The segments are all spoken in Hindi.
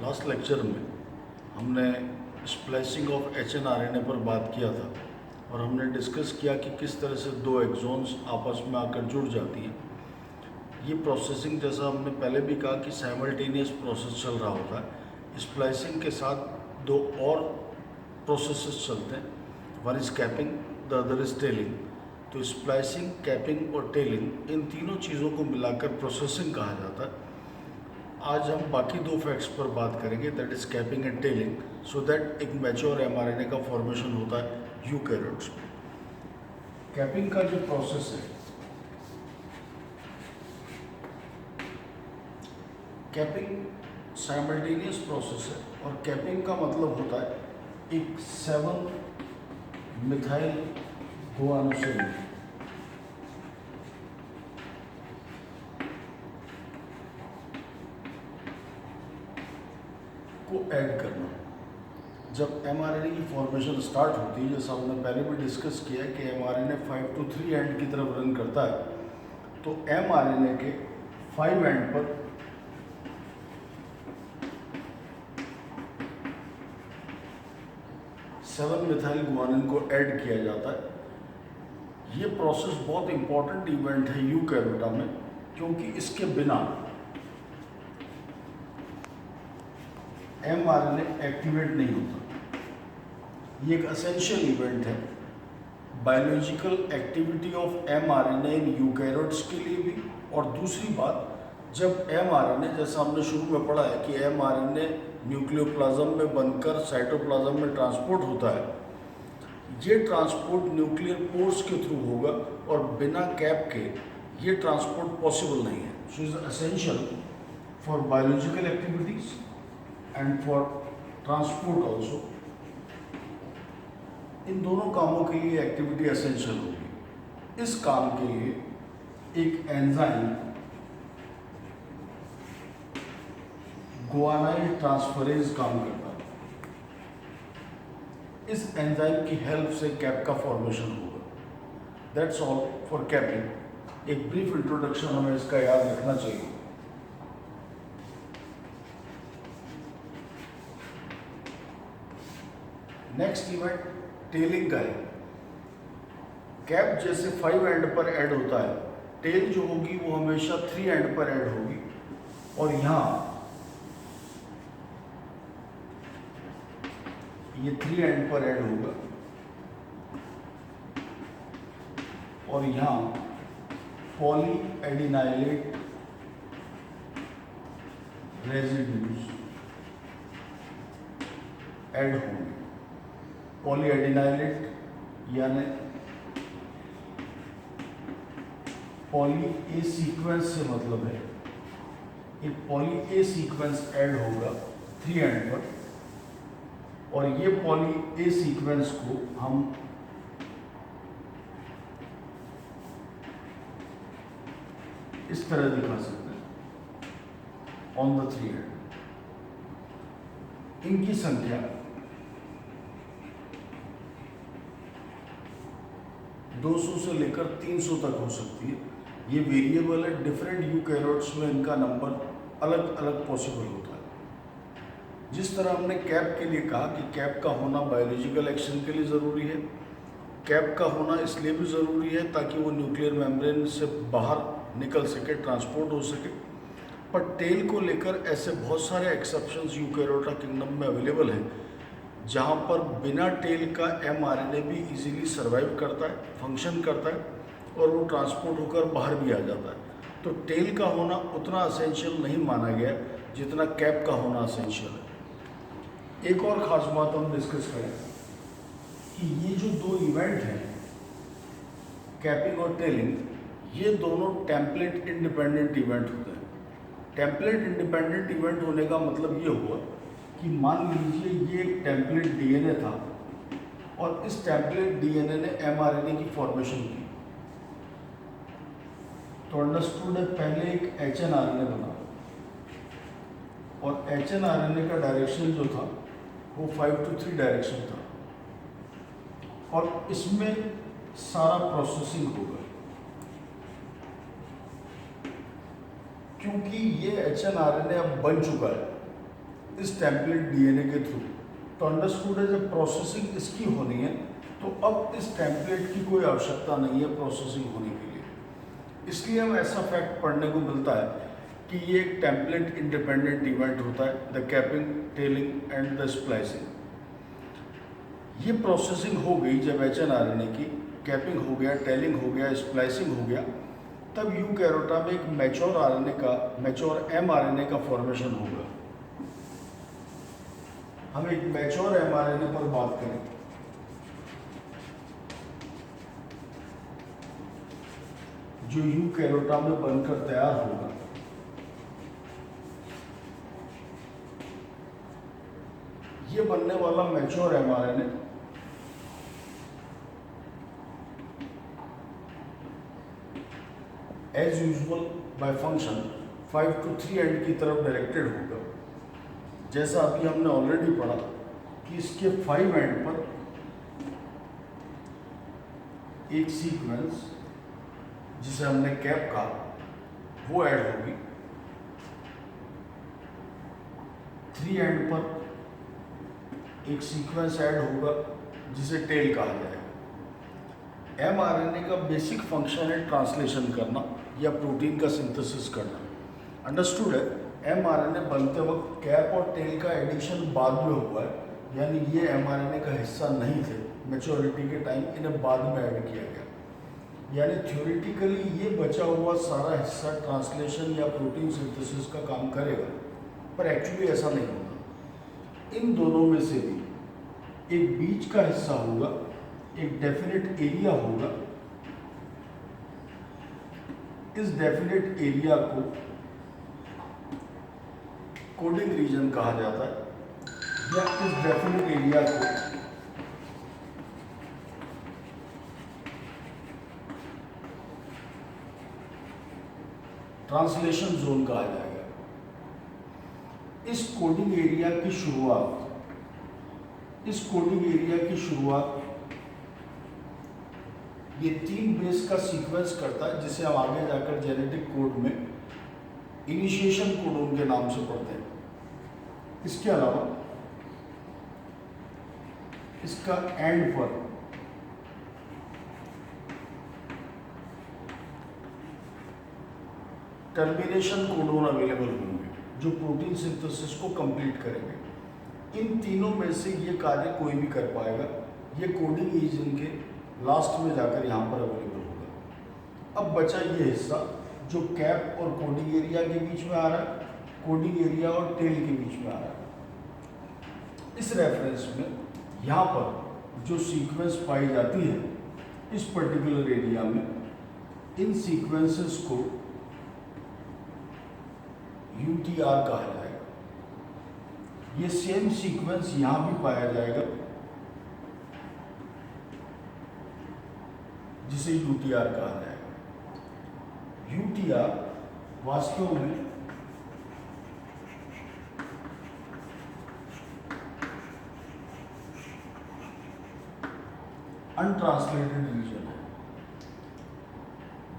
लास्ट लेक्चर में हमने स्प्लाइसिंग ऑफ HNRNA पर बात किया था और हमने डिस्कस किया कि किस तरह से दो एक्सॉन्स आपस में आकर जुड़ जाती हैं। ये प्रोसेसिंग, जैसा हमने पहले भी कहा, कि साइमल्टेनियस प्रोसेस चल रहा होता है। स्प्लाइसिंग के साथ दो और प्रोसेसेस चलते हैं, one is capping, the other is telling. तो स्प्लाइसिंग, कैपिंग और टेलिंग, इन तीनों चीज़ों को मिलाकर प्रोसेसिंग कहा जाता है। आज हम बाकी दो फैक्ट्स पर बात करेंगे, that is capping and telling, so that एक मैच्योर mRNA का फॉर्मेशन होता है यूकैरियोट्स में। कैपिंग का जो प्रोसेस है, कैपिंग साइमल्टेनियस प्रोसेस है और कैपिंग का मतलब होता है एक 7 मिथाइल गुआनोसिन को ऐड करना। जब mRNA की फॉर्मेशन स्टार्ट होती है, जैसा हमने पहले भी डिस्कस किया है कि mRNA 5 to 3 एंड की तरफ रन करता है, तो mRNA के 5 एंड पर सेवन मिथाइल गुआनिन को ऐड किया जाता है। ये प्रोसेस बहुत इंपॉर्टेंट इवेंट है यूकैरियोटा में, क्योंकि इसके बिना mRNA एक्टिवेट नहीं होता। ये एक एसेंशियल इवेंट है biological activity of mRNA in eukaryotes के लिए भी। और दूसरी बात, जब mRNA, जैसा हमने शुरू में पढ़ा है कि mRNA न्यूक्लियोप्लाज्म में बनकर साइटोप्लाज्म में ट्रांसपोर्ट होता है, ये ट्रांसपोर्ट न्यूक्लियर पोर्स के थ्रू होगा और बिना कैप के ये ट्रांसपोर्ट पॉसिबल नहीं है। So is essential for biological activities and for transport also. इन दोनों कामों के लिए एक्टिविटी एसेंशियल होगी। इस काम के लिए एक एंजाइम गुआनाइल ट्रांसफरेज काम करता है। इस एंजाइम की हेल्प से कैप का फॉर्मेशन होगा। That's all for capping. एक ब्रीफ इंट्रोडक्शन हमें इसका याद रखना चाहिए। नेक्स्ट इवेंट टेलिंग का है। कैप जैसे 5 एंड पर ऐड होता है, टेल जो होगी वो हमेशा 3 एंड पर ऐड होगी। और यहाँ ये 3 एंड पर ऐड होगा और यहाँ पॉली एडिनाइलेट रेजिड्यूज ऐड होंगे। पॉली एडिनाइलेट यानी पॉली ए सीक्वेंस से मतलब है, एक पॉली ए सीक्वेंस ऐड होगा 3 एंड पर, और ये पॉली ए सीक्वेंस को हम इस तरह दिखा सकते हैं ऑन द 3 एंड। इनकी संख्या 200 से लेकर 300 तक हो सकती है। ये वेरिएबल है, डिफरेंट यूकैरियोट्स में इनका नंबर अलग अलग पॉसिबल होता है। जिस तरह हमने कैप के लिए कहा कि कैप का होना बायोलॉजिकल एक्शन के लिए ज़रूरी है, कैप का होना इसलिए भी ज़रूरी है ताकि वो न्यूक्लियर मेम्ब्रेन से बाहर निकल सके, ट्रांसपोर्ट हो सके। पर टेल को लेकर ऐसे बहुत सारे एक्सेप्शंस यूकैरियोटा किंगडम में अवेलेबल हैं, जहाँ पर बिना टेल का mRNA भी इजीली सर्वाइव करता है, फंक्शन करता है और वो ट्रांसपोर्ट होकर बाहर भी आ जाता है। तो टेल का होना उतना असेंशियल नहीं माना गया जितना कैप का होना असेंशियल है। एक और ख़ास बात हम डिस्कस करें कि ये जो दो इवेंट हैं, कैपिंग और टेलिंग, ये दोनों टेम्पलेट इंडिपेंडेंट इवेंट होते हैं। टेम्पलेट इंडिपेंडेंट इवेंट होने का मतलब ये हुआ कि मान लीजिए ये एक टेम्पलेट डीएनए था और इस टेम्पलेट डीएनए ने mRNA की फॉर्मेशन की, तो अंडरस्टूड है पहले एक HNRNA बना और HNRNA का डायरेक्शन जो था वो 5 to 3 डायरेक्शन था और इसमें सारा प्रोसेसिंग होगा। क्योंकि ये HNRNA अब बन चुका है, इस टेम्पलेट डीएनए के थ्रू। तो अंडरस्टूड है, जब प्रोसेसिंग इसकी होनी है तो अब इस टेम्पलेट की कोई आवश्यकता नहीं है प्रोसेसिंग होने के लिए। इसलिए हमें ऐसा फैक्ट पढ़ने को मिलता है कि ये एक टेम्पलेट इंडिपेंडेंट इवेंट होता है, the capping, telling and the splicing. ये प्रोसेसिंग हो गई जब एचएनआरएनए की, कैपिंग हो गया, टेलिंग हो गया, स्प्लाइसिंग हो गया, तब यूकैरियोटा में एक मैच्योर आरएनए का, मैच्योर एमआरएनए का फॉर्मेशन होगा। हम एक मैच्योर एमआरएनए पर बात करें, जो यूकैरियोटा में बनकर तैयार होगा। ये बनने वाला mature mRNA as usual by function 5 to 3 end की तरफ डायरेक्टेड होगा। जैसा अभी हमने ऑलरेडी पढ़ा कि इसके 5 एंड पर एक सीक्वेंस जिसे हमने कैप कहा वो ऐड होगी, 3 एंड पर एक सीक्वेंस ऐड होगा जिसे टेल कहा जाएगा। एमआरएनए का बेसिक फंक्शन है ट्रांसलेशन करना या प्रोटीन का सिंथेसिस करना। अंडरस्टूड है, एमआरएनए बनते वक्त कैप और टेल का एडिशन बाद में हुआ है, यानी ये एमआरएनए का हिस्सा नहीं थे, मैच्योरिटी के टाइम इन्हें बाद में ऐड किया गया। यानी थ्योरेटिकली ये बचा हुआ सारा हिस्सा ट्रांसलेशन या प्रोटीन सिंथेसिस का काम करेगा, पर एक्चुअली ऐसा नहीं होता। इन दोनों में से भी एक बीच का हिस्सा होगा, एक डेफिनेट एरिया होगा। इस डेफिनेट एरिया को कोडिंग रीजन कहा जाता है, या इस डेफिनेट एरिया को ट्रांसलेशन जोन कहा जाएगा। इस कोडिंग एरिया की शुरुआत ये 3 बेस का सीक्वेंस करता है, जिसे हम आगे जाकर जेनेटिक कोड में इनिशिएशन कोडोन के नाम से पढ़ते हैं। इसके अलावा इसका एंड पर टर्मिनेशन कोडोन अवेलेबल होंगे जो प्रोटीन सिंथेसिस को कंप्लीट करेंगे। इन तीनों में से ये कार्य कोई भी कर पाएगा, ये कोडिंग रीजन के लास्ट में जाकर यहाँ पर अवेलेबल होगा। अब बचा ये हिस्सा जो कैप और कोडिंग एरिया के बीच में आ रहा है, कोडिंग एरिया और टेल के बीच में आ रहा है। इस रेफरेंस में यहाँ पर जो सीक्वेंस पाई जाती है इस पर्टिकुलर एरिया में, इन सीक्वेंसेस को यूटीआर कहा जाएगा। ये सेम सीक्वेंस यहाँ भी पाया जाएगा जिसे यूटीआर कहा जाएगा। यूटीआर वास्तव में अनट्रांसलेटेड रीजन है।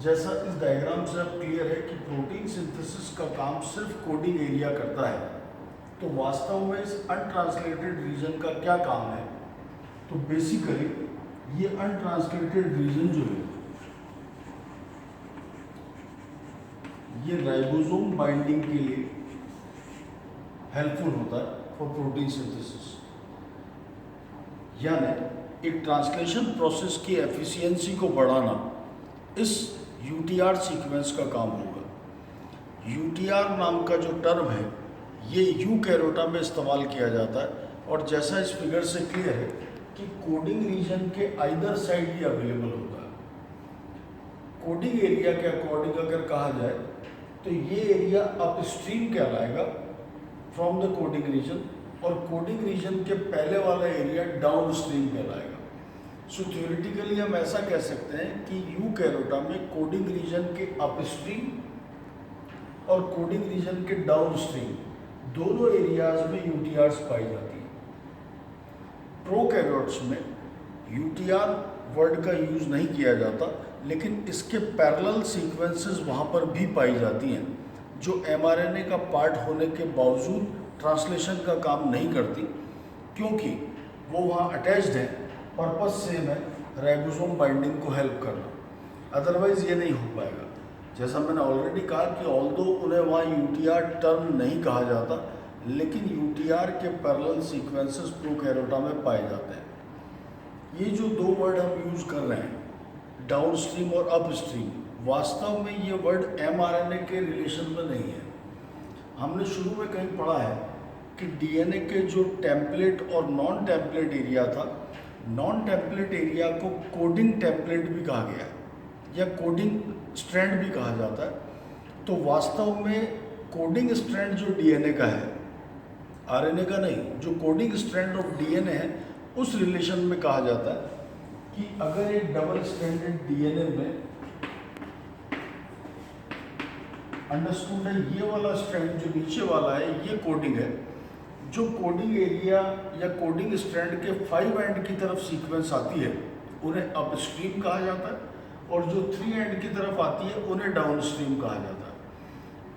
जैसा इस डायग्राम से अब क्लियर है कि प्रोटीन सिंथेसिस का काम सिर्फ कोडिंग एरिया करता है, तो वास्तव में इस अनट्रांसलेटेड रीजन का क्या काम है? तो बेसिकली ये अनट्रांसलेटेड रीजन जो है ये राइबोसोम बाइंडिंग के लिए हेल्पफुल होता है फॉर प्रोटीन सिंथेसिस। यानी एक ट्रांसलेशन प्रोसेस की एफिशिएंसी को बढ़ाना इस यूटीआर सीक्वेंस का काम होगा। यूटीआर नाम का जो टर्म है ये यूकैरियोटा में इस्तेमाल किया जाता है, और जैसा इस फिगर से क्लियर है कि कोडिंग रीजन के आइदर साइड ही अवेलेबल होता है। कोडिंग एरिया के अकॉर्डिंग अगर कहा जाए तो ये एरिया अपस्ट्रीम कहलाएगा फ्रॉम द कोडिंग रीजन, और कोडिंग रीजन के पहले वाला एरिया डाउन स्ट्रीम कहलाएगा। सो थ्योरेटिकली हम ऐसा कह सकते हैं कि यूकैरियोटा में कोडिंग रीजन के अपस्ट्रीम और कोडिंग रीजन के डाउन स्ट्रीम दोनों एरियाज में यूटीआर्स पाई जाती है। प्रोकैरियोट्स में यूटीआर वर्ड का यूज नहीं किया जाता, लेकिन इसके पैरेलल सीक्वेंसेस वहाँ पर भी पाई जाती हैं जो एमआरएनए का पार्ट होने के बावजूद ट्रांसलेशन का काम नहीं करती, क्योंकि वो वहाँ अटैच्ड है, पर्पस सेम है, राइबोसोम बाइंडिंग को हेल्प करना, अदरवाइज ये नहीं हो पाएगा। जैसा मैंने ऑलरेडी कहा कि ऑल्दो उन्हें वहाँ यूटीआर टर्म नहीं कहा जाता, लेकिन यूटीआर के पैरेलल सीक्वेंसेस प्रोकैरियोटा में पाए जाते हैं। ये जो दो वर्ड हम यूज़ कर रहे हैं, डाउनस्ट्रीम और अपस्ट्रीम, वास्तव में ये वर्ड एमआरएनए के रिलेशन में नहीं है। हमने शुरू में कहीं पढ़ा है कि डीएनए के जो टेम्पलेट और नॉन टेम्पलेट एरिया था, नॉन टेम्पलेट एरिया को कोडिंग टेम्पलेट भी कहा गया है या कोडिंग स्ट्रैंड भी कहा जाता है। तो वास्तव में कोडिंग स्ट्रैंड जो डीएनए का है, आरएनए का नहीं, जो कोडिंग स्ट्रैंड ऑफ डीएनए है, उस रिलेशन में कहा जाता है कि अगर एक डबल स्ट्रैंडेड डीएनए में अंडरस्टूड है, ये वाला स्ट्रैंड जो नीचे वाला है ये कोडिंग है, जो कोडिंग एरिया या कोडिंग स्ट्रैंड के 5 एंड की तरफ सीक्वेंस आती है उन्हें अपस्ट्रीम कहा जाता है, और जो 3 एंड की तरफ आती है उन्हें डाउनस्ट्रीम कहा जाता है।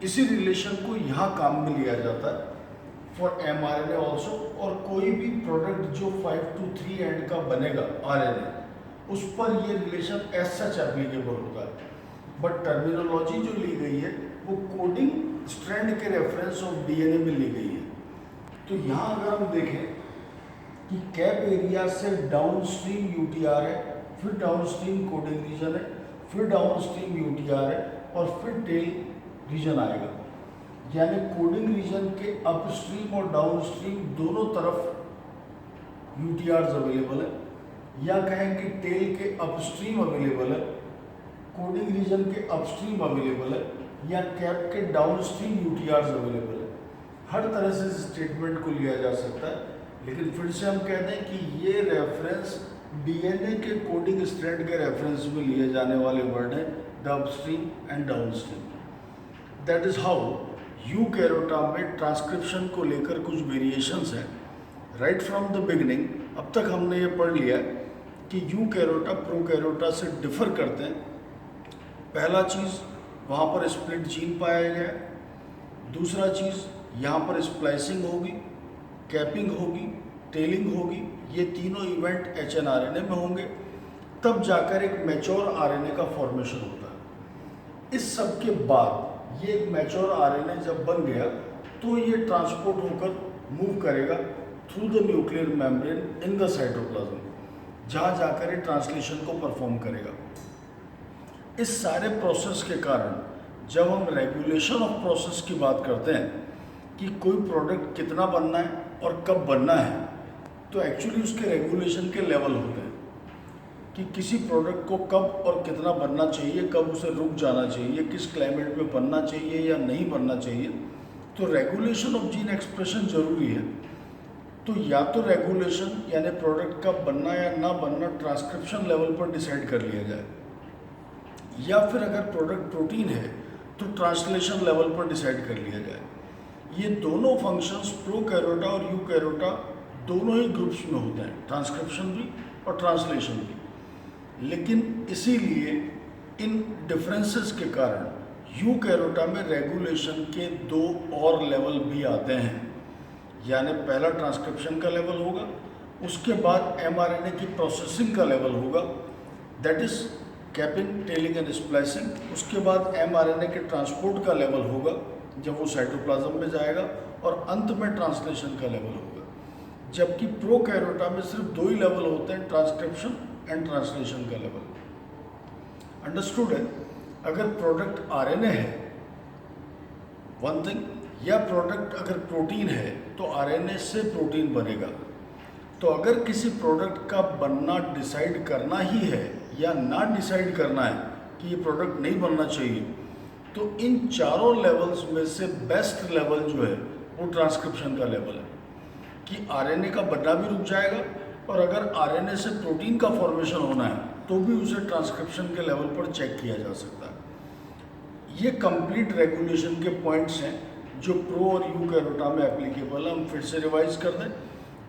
इसी रिलेशन को यहाँ काम में लिया जाता है फॉर एमआरएनए ऑल्सो, और कोई भी प्रोडक्ट जो 5 to 3 एंड का बनेगा आरएनए, उस पर ये रिलेशन एज सच एप्लीकेबल होता है। बट टर्मिनोलॉजी जो ली गई है वो कोडिंग स्ट्रैंड के रेफरेंस ऑफ डीएनए में ली गई है। तो यहाँ अगर हम देखें कि कैप एरिया से डाउनस्ट्रीम यूटीआर है, फिर डाउनस्ट्रीम कोडिंग रीजन है, फिर डाउनस्ट्रीम यूटीआर है, और फिर टेल रीजन आएगा। यानी कोडिंग रीजन के अपस्ट्रीम और डाउनस्ट्रीम दोनों तरफ यूटीआर्स अवेलेबल है, या कहें कि टेल के अपस्ट्रीम अवेलेबल है, कोडिंग रीजन के अपस्ट्रीम अवेलेबल है, या कैप के डाउनस्ट्रीम यूटीआर्स अवेलेबल है। हर तरह से स्टेटमेंट को लिया जा सकता है, लेकिन फिर से हम कहते हैं कि ये रेफरेंस डीएनए के कोडिंग स्ट्रैंड के रेफरेंस में लिए जाने वाले वर्ड हैं, the upstream and downstream. That is how eukaryota में ट्रांसक्रिप्शन को लेकर कुछ वेरिएशंस हैं। राइट फ्रॉम द बिगिनिंग अब तक हमने ये पढ़ लिया कि यूकैरियोटा प्रोकैरियोटा से डिफर करते हैं। पहला चीज़, वहाँ पर स्प्लिट जीन पाया गया है। दूसरा चीज़, यहाँ पर स्प्लाइसिंग होगी, कैपिंग होगी, टेलिंग होगी, ये तीनों इवेंट एचएनआरएनए में होंगे, तब जाकर एक मैच्योर आरएनए का फॉर्मेशन होता है। इस सब के बाद ये एक मैच्योर आरएनए जब बन गया तो ये ट्रांसपोर्ट होकर मूव करेगा through the nuclear membrane in the cytoplasm, जहाँ जाकर ये ट्रांसलेशन को परफॉर्म करेगा। इस सारे प्रोसेस के कारण जब हम रेगुलेशन ऑफ प्रोसेस की बात करते हैं कि कोई प्रोडक्ट कितना बनना है और कब बनना है, तो एक्चुअली उसके रेगुलेशन के लेवल होते हैं कि किसी प्रोडक्ट को कब और कितना बनना चाहिए, कब उसे रुक जाना चाहिए, किस क्लाइमेट में बनना चाहिए या नहीं बनना चाहिए। तो रेगुलेशन ऑफ जीन एक्सप्रेशन ज़रूरी है। तो या तो रेगुलेशन यानी प्रोडक्ट का बनना या ना बनना ट्रांसक्रिप्शन लेवल पर डिसाइड कर लिया जाए, या फिर अगर प्रोडक्ट प्रोटीन है तो ट्रांसलेशन लेवल पर डिसाइड कर लिया जाए। ये दोनों फंक्शंस प्रोकैरियोटा और यूकैरियोटा दोनों ही ग्रुप्स में होते हैं, ट्रांसक्रिप्शन भी और ट्रांसलेशन भी। लेकिन इसीलिए इन डिफरेंसेस के कारण यूकैरियोटा में रेगुलेशन के 2 और लेवल भी आते हैं। यानी पहला ट्रांसक्रिप्शन का लेवल होगा, उसके बाद एमआरएनए की प्रोसेसिंग का लेवल होगा, that is capping, telling and splicing. उसके बाद एमआरएनए के ट्रांसपोर्ट का लेवल होगा जब वो साइटोप्लाज्म में जाएगा, और अंत में ट्रांसलेशन का लेवल होगा। जबकि प्रोकैरियोटा में सिर्फ 2 ही लेवल होते हैं, ट्रांसक्रिप्शन एंड ट्रांसलेशन का लेवल। अंडरस्टूड है? अगर प्रोडक्ट आरएनए है वन थिंग, या प्रोडक्ट अगर प्रोटीन है तो आरएनए से प्रोटीन बनेगा। तो अगर किसी प्रोडक्ट का बनना डिसाइड करना ही है या ना डिसाइड करना है कि ये प्रोडक्ट नहीं बनना चाहिए, तो इन चारों लेवल्स में से बेस्ट लेवल जो है वो ट्रांसक्रिप्शन का लेवल है कि आरएनए का बनना भी रुक जाएगा, और अगर आरएनए से प्रोटीन का फॉर्मेशन होना है तो भी उसे ट्रांसक्रिप्शन के लेवल पर चेक किया जा सकता है। ये कंप्लीट रेगुलेशन के पॉइंट्स हैं जो प्रो और यूकैरियोटा में एप्लीकेबल है। हम फिर से रिवाइज कर दें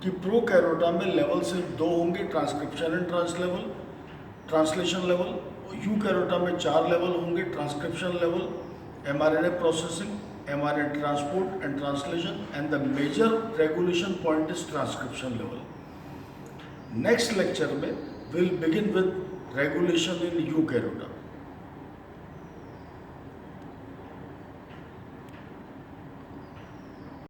कि प्रोकैरियोटा में लेवल सिर्फ 2 होंगे, transcription and translation level. Eukaryota में 4 लेवल होंगे, transcription level, mRNA processing mRNA transport and translation, and the major regulation point is transcription level. Next lecture में we'll begin with regulation in eukaryote.